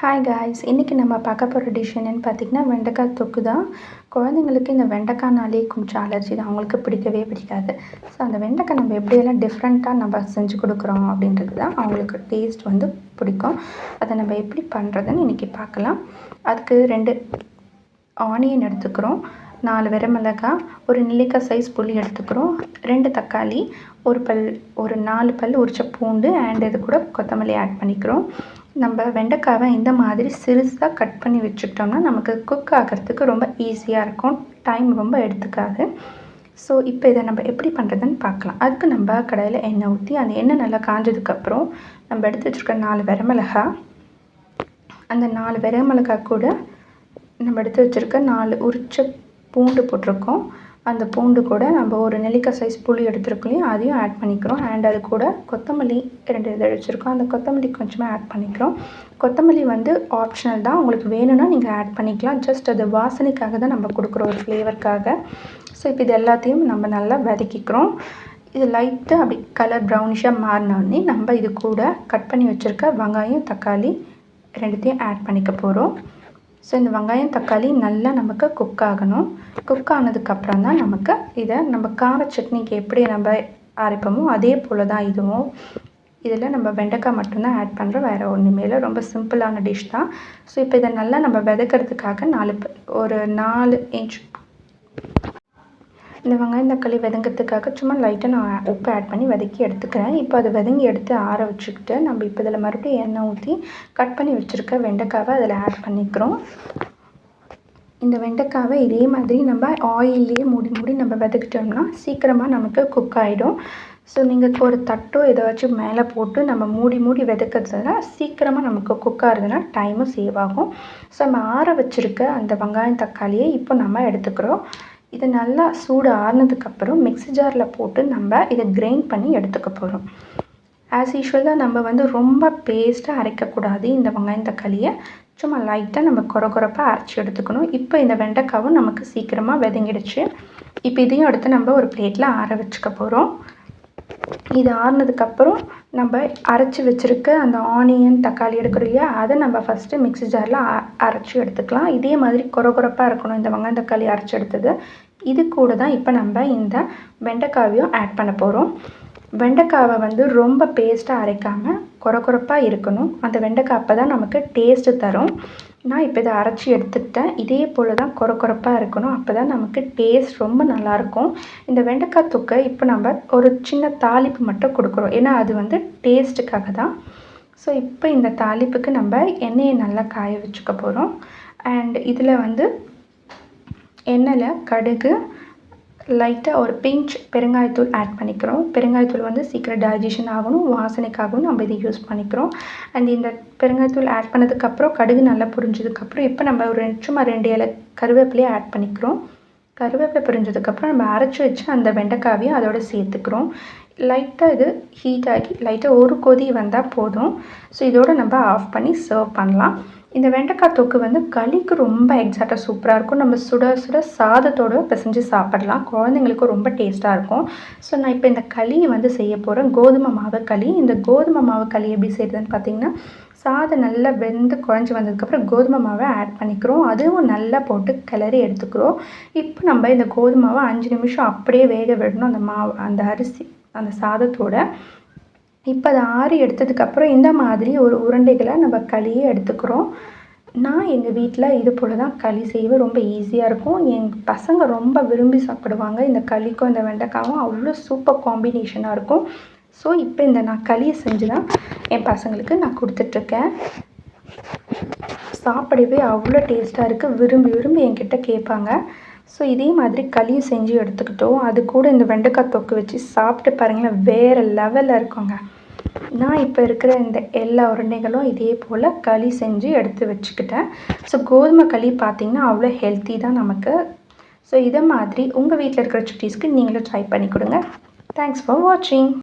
Hi guys, இன்றைக்கி நம்ம பார்க்க போகிற டிஷ் என்னென்னு பார்த்திங்கன்னா வெண்டைக்காய் தொக்கு தான். குழந்தைங்களுக்கு இந்த வெண்டைக்காய்னாலே கொஞ்சம் அலர்ஜி தான், அவங்களுக்கு பிடிக்கவே பிடிக்காது. ஸோ அந்த வெண்டைக்காய் நம்ம எப்படியெல்லாம் டிஃப்ரெண்ட்டாக நம்ம செஞ்சு கொடுக்குறோம் அப்படின்றது தான் அவங்களுக்கு டேஸ்ட் பிடிக்கும். அதை நம்ம எப்படி பண்ணுறதுன்னு இன்றைக்கி பார்க்கலாம். அதுக்கு 2 ஆனியன் எடுத்துக்கிறோம், 4 வரமிளகாய், ஒரு நெல்லிக்காய் சைஸ் புளி எடுத்துக்கிறோம், 2 தக்காளி, ஒரு 4 பல் உரிச்ச பூண்டு அண்ட் இது கூட கொத்தமல்லி ஆட் பண்ணிக்கிறோம். நம்ம வெண்டைக்காவை இந்த மாதிரி சிறுசாக கட் பண்ணி வச்சுக்கிட்டோம்னா நமக்கு குக் ஆகிறதுக்கு ரொம்ப ஈஸியாக இருக்கும், டைம் ரொம்ப எடுத்துக்காது. ஸோ இப்போ இதை நம்ம எப்படி பண்ணுறதுன்னு பார்க்கலாம். அதுக்கு நம்ம கடாயில் எண்ணெய் ஊற்றி அந்த எண்ணெய் நல்லா காஞ்சதுக்கப்புறம் நம்ம எடுத்து வச்சுருக்க 4 வரமிளகாய், அந்த 4 வரமிளகாய் கூட நம்ம எடுத்து வச்சுருக்க 4 உரிச்ச பூண்டு போட்டிருக்கோம். அந்த பூண்டு கூட நம்ம ஒரு நெல்லிக்காய் சைஸ் புளி எடுத்துருக்கோம், அதையும் ஆட் பண்ணிக்கிறோம். அண்ட் அது கூட கொத்தமல்லி 2 இதை வச்சுருக்கோம், அந்த கொத்தமல்லி கொஞ்சமாக ஆட் பண்ணிக்கிறோம். கொத்தமல்லி ஆப்ஷனல் தான், உங்களுக்கு வேணும்னா நீங்கள் ஆட் பண்ணிக்கலாம். ஜஸ்ட் அது வாசனைக்காக தான் நம்ம கொடுக்குறோம், ஒரு ஃப்ளேவருக்காக. ஸோ இப்போ இது எல்லாத்தையும் நம்ம நல்லா வதக்கிக்கிறோம். இது லைட்டாக அப்படி கலர் ப்ரௌனிஷாக மாறினோடனே நம்ம இது கூட கட் பண்ணி வச்சுருக்க வெங்காயம் தக்காளி 2த்தையும் ஆட் பண்ணிக்க போகிறோம். ஸோ இந்த வெங்காயம் தக்காளி நல்லா நமக்கு குக் ஆகணும். குக் ஆனதுக்கப்புறம் தான் நமக்கு இதை நம்ம கார சட்னிக்கு எப்படி நம்ம அரைப்போமோ அதே போல் தான் இதுவும். இதில் நம்ம வெண்டைக்காய் மட்டும்தான் ஆட் பண்ணுறோம், வேறு ஒன்றுமே இல்லை. ரொம்ப சிம்பிளான டிஷ் தான். ஸோ இப்போ இதை நல்லா நம்ம வதக்கிறதுக்காக ஒரு 4 இன்ச் இந்த வெங்காயம் தக்காளி வதங்கிறதுக்காக சும்மா லைட்டாக நான் உப்பு ஆட் பண்ணி வதக்கி எடுத்துக்கிறேன். இப்போ அதை வதங்கி எடுத்து ஆற வச்சுக்கிட்டு நம்ம இப்போ இதில் மறுபடியும் எண்ணெய் ஊற்றி கட் பண்ணி வச்சுருக்க வெண்டைக்காவை அதில் ஆட் பண்ணிக்கிறோம். இந்த வெண்டைக்காவை இதே மாதிரி நம்ம ஆயிலே மூடி நம்ம வதக்கிட்டோம்னா சீக்கிரமாக நமக்கு குக் ஆகிடும். ஸோ நீங்கள் ஒரு தட்டோ ஏதாச்சும் மேலே போட்டு நம்ம மூடி வதக்கிறதுனா சீக்கிரமாக நமக்கு குக் ஆகுதுன்னா டைமும் சேவ் ஆகும். ஸோ நம்ம ஆற வச்சுருக்க அந்த வெங்காயம் தக்காளியை இப்போ நம்ம எடுத்துக்கிறோம். இது நல்லா சூடு ஆறுனதுக்கப்புறம் மிக்ஸி ஜாரில் போட்டு நம்ம இதை கிரைண்ட் பண்ணி எடுத்துக்க போகிறோம். ஆஸ் யூஷுவல் தான், நம்ம ரொம்ப பேஸ்ட்டாக அரைக்கக்கூடாது. இந்த வெங்காயம் தக்காளியை சும்மா லைட்டாக நம்ம கொரப்பாக அரைச்சி எடுத்துக்கணும். இப்போ இந்த வெண்டைக்காவும் நமக்கு சீக்கிரமாக வதங்கிடுச்சு. இப்போ இதையும் எடுத்து நம்ம ஒரு பிளேட்டில் ஆற வச்சுக்க போகிறோம். இது ஆறுனதுக்கப்புறம் நம்ம அரைச்சி வச்சுருக்க அந்த ஆனியன் தக்காளி எடுக்கிறோம் இல்லையா, அதை நம்ம ஃபஸ்ட்டு மிக்ஸி ஜாரில் அரைச்சி எடுத்துக்கலாம். இதே மாதிரி கொரப்பாக இருக்கணும் இந்த வெங்காயம் தக்காளி அரைச்சி எடுத்தது. இது கூட தான் இப்போ நம்ம இந்த வெண்டைக்காவையும் ஆட் பண்ண போகிறோம். வெண்டைக்காவை ரொம்ப பேஸ்ட்டாக அரைக்காமல் கொரப்பாக இருக்கணும். அந்த வெண்டைக்காய் அப்போ தான் நமக்கு டேஸ்ட்டு தரும். நான் இப்போ இதை அரைச்சி எடுத்துக்கிட்டேன். இதே போல் தான் கொரப்பாக இருக்கணும், அப்போ தான் நமக்கு டேஸ்ட் ரொம்ப நல்லாயிருக்கும். இந்த வெண்டைக்காய் தொக்கை இப்போ நம்ம ஒரு சின்ன தாளிப்பு மட்டும் கொடுக்குறோம், ஏன்னா அது டேஸ்ட்டுக்காக தான். ஸோ இப்போ இந்த தாளிப்புக்கு நம்ம எண்ணெயை நல்லா காய வச்சுக்க போகிறோம். அண்ட் இதில் எண்ணெயில் கடுகு, லைட்டாக ஒரு பிஞ்ச் பெருங்காயத்தூள் ஆட் பண்ணிக்கிறோம். பெருங்காயத்தூள் சீக்கிரம் டைஜஷன் ஆகணும், வாசனைக்காகவும் நம்ம இதை யூஸ் பண்ணிக்கிறோம். அண்ட் இந்த பெருங்காயத்தூள் ஆட் பண்ணதுக்கப்புறம் கடுகு நல்லா பொரிஞ்சதுக்கப்புறம் இப்போ நம்ம சும்மா 2 இலை கருவேப்பிலையை ஆட் பண்ணிக்கிறோம். கருவேப்பிலை பொரிஞ்சதுக்கப்புறம் நம்ம அரைச்சி வச்சு அந்த வெண்டைக்காவையும் அதோடு சேர்த்துக்கிறோம். லைட்டாக இது ஹீட் ஆகி லைட்டாக ஒரு கொதி வந்தால் போதும். ஸோ இதோடு நம்ம ஆஃப் பண்ணி சர்வ் பண்ணலாம். இந்த வெண்டைக்காய் தொக்கு களிக்கு ரொம்ப எக்ஸாக்டாக சூப்பராக இருக்கும். நம்ம சுட சுட சாதத்தோடு பிசைஞ்சு சாப்பிடலாம், குழந்தைங்களுக்கும் ரொம்ப டேஸ்ட்டாக இருக்கும். ஸோ நான் இப்போ இந்த களியை செய்ய போகிறேன், கோதுமை மாவு களி. இந்த கோதுமை மாவு களி எப்படி செய்கிறதுன்னு பார்த்திங்கன்னா, சாதம் நல்லா வெந்து குழஞ்சி வந்ததுக்கப்புறம் கோதுமை மாவை ஆட் பண்ணிக்கிறோம். அதுவும் நல்லா போட்டு கிளறி எடுத்துக்கிறோம். இப்போ நம்ம இந்த கோதுமை மாவை 5 நிமிஷம் அப்படியே வேக விடணும், அந்த அரிசி அந்த சாதத்தோட. இப்போ அதை ஆறி எடுத்ததுக்கப்புறம் இந்த மாதிரி ஒரு உருண்டைகளை நம்ம களியை எடுத்துக்கிறோம். நான் எங்கள் வீட்டில் இது போல் தான் களி செய்வேன், ரொம்ப ஈஸியாக இருக்கும். எங்கள் பசங்க ரொம்ப விரும்பி சாப்பிடுவாங்க. இந்த களிக்கும் இந்த வெண்டைக்காவும் அவ்வளோ சூப்பர் காம்பினேஷனாக இருக்கும். ஸோ இப்போ நான் களியை செஞ்சு தான் என் பசங்களுக்கு நான் கொடுத்துட்ருக்கேன். சாப்பிடவே அவ்வளோ டேஸ்ட்டாக இருக்குது, விரும்பி என்கிட்ட கேட்பாங்க. ஸோ இதே மாதிரி களியை செஞ்சு எடுத்துக்கிட்டோம். அது கூட இந்த வெண்டைக்காய் தொக்கு வச்சு சாப்பிட்டு பாருங்களேன், வேறு லெவலில் இருக்குங்க. நான் இப்போ இருக்கிற இந்த எல்லா உருண்டைகளும் இதே போல் களி செஞ்சு எடுத்து வச்சுக்கிட்டேன். ஸோ கோதுமை களி பார்த்திங்கன்னா அவ்வளோ ஹெல்த்தி தான் நமக்கு. ஸோ இதை மாதிரி உங்கள் வீட்டில் இருக்கிற சுட்டீஸ்க்கு நீங்களும் ட்ரை பண்ணி கொடுங்க. தேங்க்ஸ் ஃபார் வாட்சிங்.